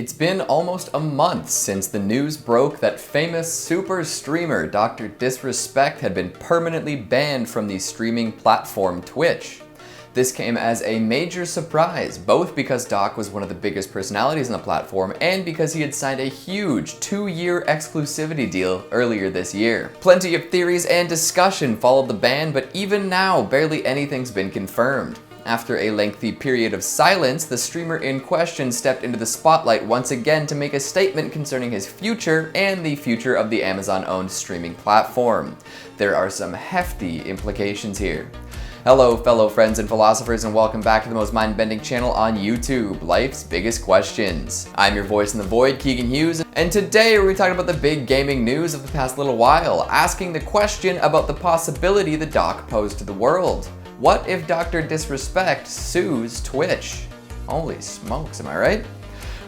It's been almost a month since the news broke that famous super streamer Dr. Disrespect had been permanently banned from the streaming platform Twitch. This came as a major surprise, both because Doc was one of the biggest personalities on the platform and because he had signed a huge 2-year exclusivity deal earlier this year. Plenty of theories and discussion followed the ban, but even now, barely anything's been confirmed. After a lengthy period of silence, the streamer in question stepped into the spotlight once again to make a statement concerning his future and the future of the Amazon-owned streaming platform. There are some hefty implications here. Hello fellow friends and philosophers, and welcome back to the most mind-bending channel on YouTube, Life's Biggest Questions. I'm your voice in the void, Keegan Hughes, and today we're talking about the big gaming news of the past little while, asking the question about the possibility the doc posed to the world. What if Dr. Disrespect sues Twitch? Holy smokes, am I right?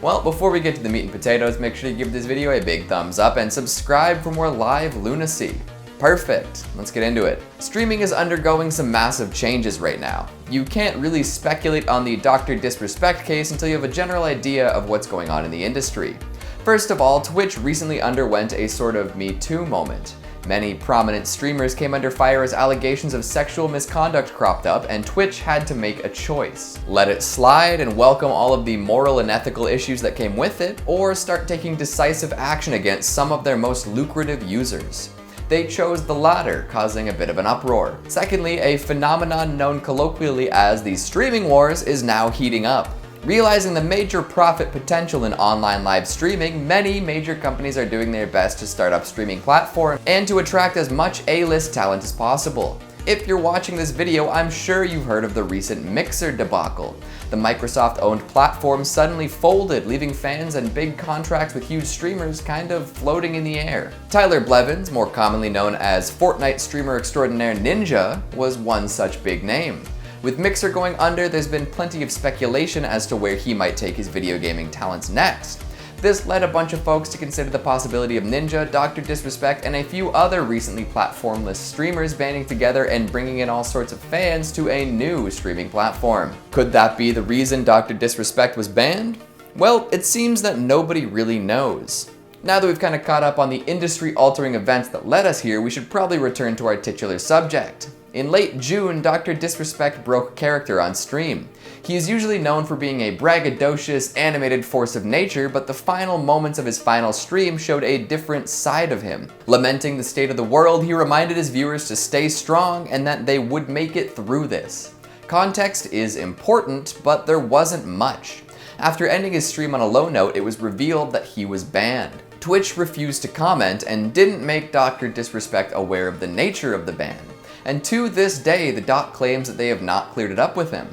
Well, before we get to the meat and potatoes, make sure to give this video a big thumbs up and subscribe for more live lunacy. Perfect, let's get into it. Streaming is undergoing some massive changes right now. You can't really speculate on the Dr. Disrespect case until you have a general idea of what's going on in the industry. First of all, Twitch recently underwent a sort of Me Too moment. Many prominent streamers came under fire as allegations of sexual misconduct cropped up, and Twitch had to make a choice. Let it slide and welcome all of the moral and ethical issues that came with it, or start taking decisive action against some of their most lucrative users. They chose the latter, causing a bit of an uproar. Secondly, a phenomenon known colloquially as the streaming wars is now heating up. Realizing the major profit potential in online live streaming, many major companies are doing their best to start up streaming platforms and to attract as much A-list talent as possible. If you're watching this video, I'm sure you've heard of the recent Mixer debacle. The Microsoft-owned platform suddenly folded, leaving fans and big contracts with huge streamers kind of floating in the air. Tyler Blevins, more commonly known as Fortnite streamer extraordinaire Ninja, was one such big name. With Mixer going under, there's been plenty of speculation as to where he might take his video gaming talents next. This led a bunch of folks to consider the possibility of Ninja, Dr. Disrespect, and a few other recently platformless streamers banding together and bringing in all sorts of fans to a new streaming platform. Could that be the reason Dr. Disrespect was banned? Well, it seems that nobody really knows. Now that we've kind of caught up on the industry-altering events that led us here, we should probably return to our titular subject. In late June, Dr. Disrespect broke character on stream. He is usually known for being a braggadocious, animated force of nature, but the final moments of his final stream showed a different side of him. Lamenting the state of the world, he reminded his viewers to stay strong and that they would make it through this. Context is important, but there wasn't much. After ending his stream on a low note, it was revealed that he was banned. Twitch refused to comment and didn't make Dr. Disrespect aware of the nature of the ban. And to this day, the doc claims that they have not cleared it up with him.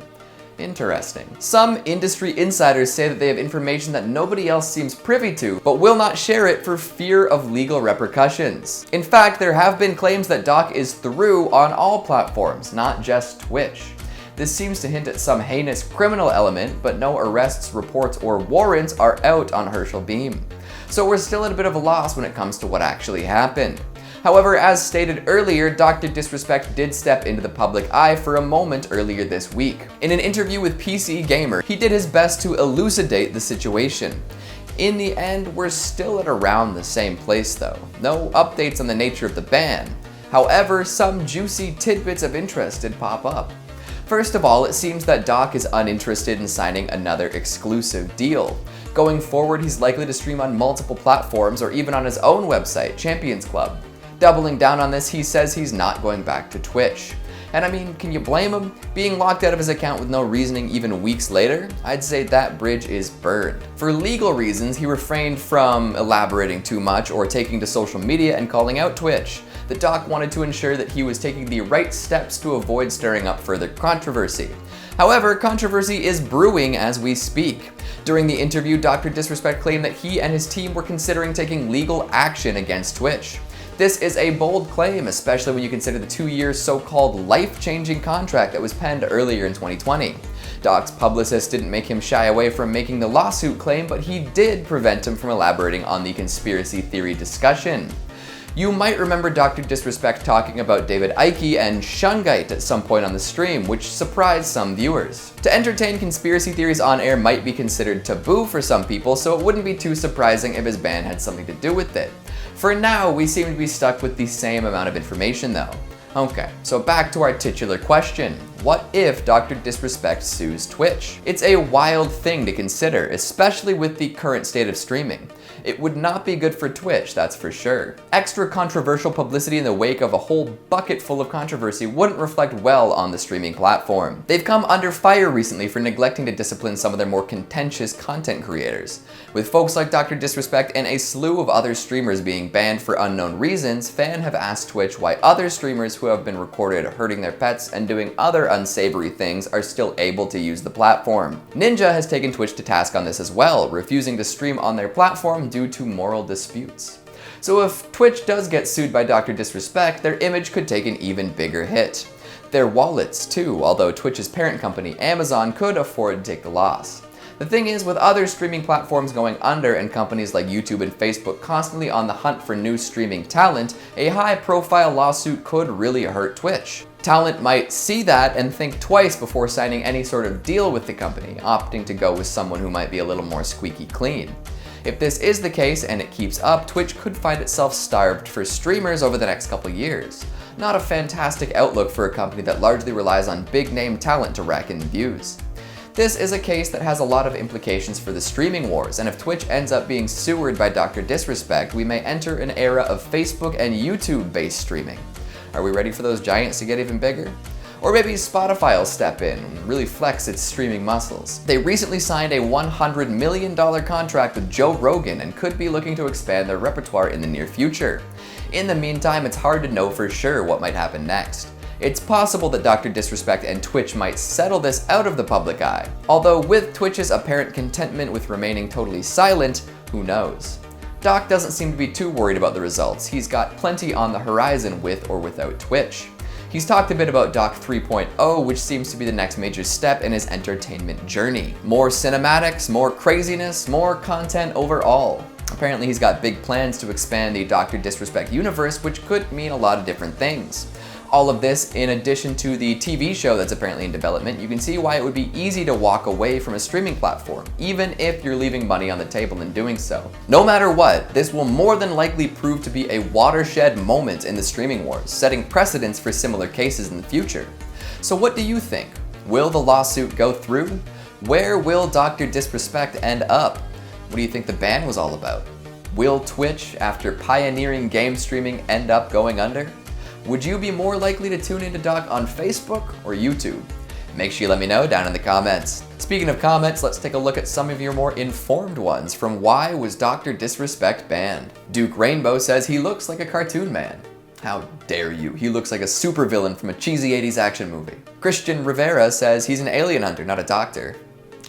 Interesting. Some industry insiders say that they have information that nobody else seems privy to, but will not share it for fear of legal repercussions. In fact, there have been claims that Doc is through on all platforms, not just Twitch. This seems to hint at some heinous criminal element, but no arrests, reports, or warrants are out on Herschel Beam. So we're still at a bit of a loss when it comes to what actually happened. However, as stated earlier, Dr. Disrespect did step into the public eye for a moment earlier this week. In an interview with PC Gamer, he did his best to elucidate the situation. In the end, we're still at around the same place though. No updates on the nature of the ban. However, some juicy tidbits of interest did pop up. First of all, it seems that Doc is uninterested in signing another exclusive deal. Going forward, he's likely to stream on multiple platforms or even on his own website, Champions Club. Doubling down on this, he says he's not going back to Twitch. And I mean, can you blame him? Being locked out of his account with no reasoning even weeks later, I'd say that bridge is burned. For legal reasons, he refrained from elaborating too much or taking to social media and calling out Twitch. The doc wanted to ensure that he was taking the right steps to avoid stirring up further controversy. However, controversy is brewing as we speak. During the interview, Dr. Disrespect claimed that he and his team were considering taking legal action against Twitch. This is a bold claim, especially when you consider the 2-year so-called life-changing contract that was penned earlier in 2020. Doc's publicist didn't make him shy away from making the lawsuit claim, but he did prevent him from elaborating on the conspiracy theory discussion. You might remember Dr. Disrespect talking about David Icke and Shungite at some point on the stream, which surprised some viewers. To entertain conspiracy theories on air might be considered taboo for some people, so it wouldn't be too surprising if his ban had something to do with it. For now, we seem to be stuck with the same amount of information though. Okay, so back to our titular question. What if Dr. Disrespect sues Twitch? It's a wild thing to consider, especially with the current state of streaming. It would not be good for Twitch, that's for sure. Extra controversial publicity in the wake of a whole bucket full of controversy wouldn't reflect well on the streaming platform. They've come under fire recently for neglecting to discipline some of their more contentious content creators. With folks like Dr. Disrespect and a slew of other streamers being banned for unknown reasons, fans have asked Twitch why other streamers who have been recorded hurting their pets and doing other unsavory things are still able to use the platform. Ninja has taken Twitch to task on this as well, refusing to stream on their platform due to moral disputes. So if Twitch does get sued by Dr. Disrespect, their image could take an even bigger hit. Their wallets too, although Twitch's parent company, Amazon, could afford to take the loss. The thing is, with other streaming platforms going under and companies like YouTube and Facebook constantly on the hunt for new streaming talent, a high-profile lawsuit could really hurt Twitch. Talent might see that and think twice before signing any sort of deal with the company, opting to go with someone who might be a little more squeaky clean. If this is the case and it keeps up, Twitch could find itself starved for streamers over the next couple years. Not a fantastic outlook for a company that largely relies on big-name talent to rack in views. This is a case that has a lot of implications for the streaming wars, and if Twitch ends up being sewered by Dr. Disrespect, we may enter an era of Facebook and YouTube-based streaming. Are we ready for those giants to get even bigger? Or maybe Spotify will step in and really flex its streaming muscles. They recently signed a $100 million contract with Joe Rogan and could be looking to expand their repertoire in the near future. In the meantime, it's hard to know for sure what might happen next. It's possible that Dr. Disrespect and Twitch might settle this out of the public eye. Although with Twitch's apparent contentment with remaining totally silent, who knows? Doc doesn't seem to be too worried about the results. He's got plenty on the horizon with or without Twitch. He's talked a bit about Doc 3.0, which seems to be the next major step in his entertainment journey. More cinematics, more craziness, more content overall. Apparently he's got big plans to expand the Dr. Disrespect universe, which could mean a lot of different things. All of this in addition to the TV show that's apparently in development. You can see why it would be easy to walk away from a streaming platform, even if you're leaving money on the table in doing so. No matter what, this will more than likely prove to be a watershed moment in the streaming wars, setting precedents for similar cases in the future. So what do you think? Will the lawsuit go through? Where will Dr. Disrespect end up? What do you think the ban was all about? Will Twitch, after pioneering game streaming, end up going under? Would you be more likely to tune into Doc on Facebook or YouTube? Make sure you let me know down in the comments. Speaking of comments, let's take a look at some of your more informed ones from Why Was Dr. Disrespect Banned? Duke Rainbow says he looks like a cartoon man. How dare you? He looks like a supervillain from a cheesy 80s action movie. Christian Rivera says he's an alien hunter, not a doctor.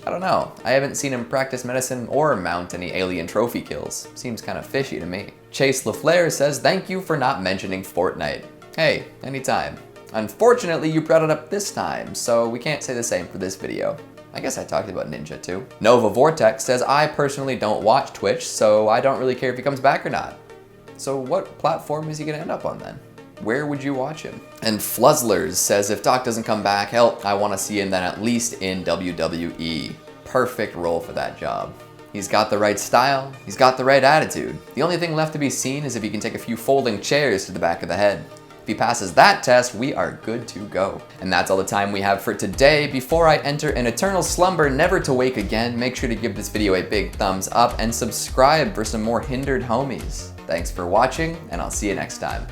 I don't know. I haven't seen him practice medicine or mount any alien trophy kills. Seems kind of fishy to me. Chase LaFleur says thank you for not mentioning Fortnite. Hey, anytime. Unfortunately, you brought it up this time, so we can't say the same for this video. I guess I talked about Ninja too. Nova Vortex says, I personally don't watch Twitch, so I don't really care if he comes back or not. So what platform is he gonna end up on then? Where would you watch him? And Fluzzlers says, if Doc doesn't come back, hell, I wanna see him then at least in WWE. Perfect role for that job. He's got the right style, he's got the right attitude. The only thing left to be seen is if he can take a few folding chairs to the back of the head. If he passes that test, we are good to go. And that's all the time we have for today. Before I enter an eternal slumber, never to wake again, make sure to give this video a big thumbs up and subscribe for some more hindered homies. Thanks for watching, and I'll see you next time.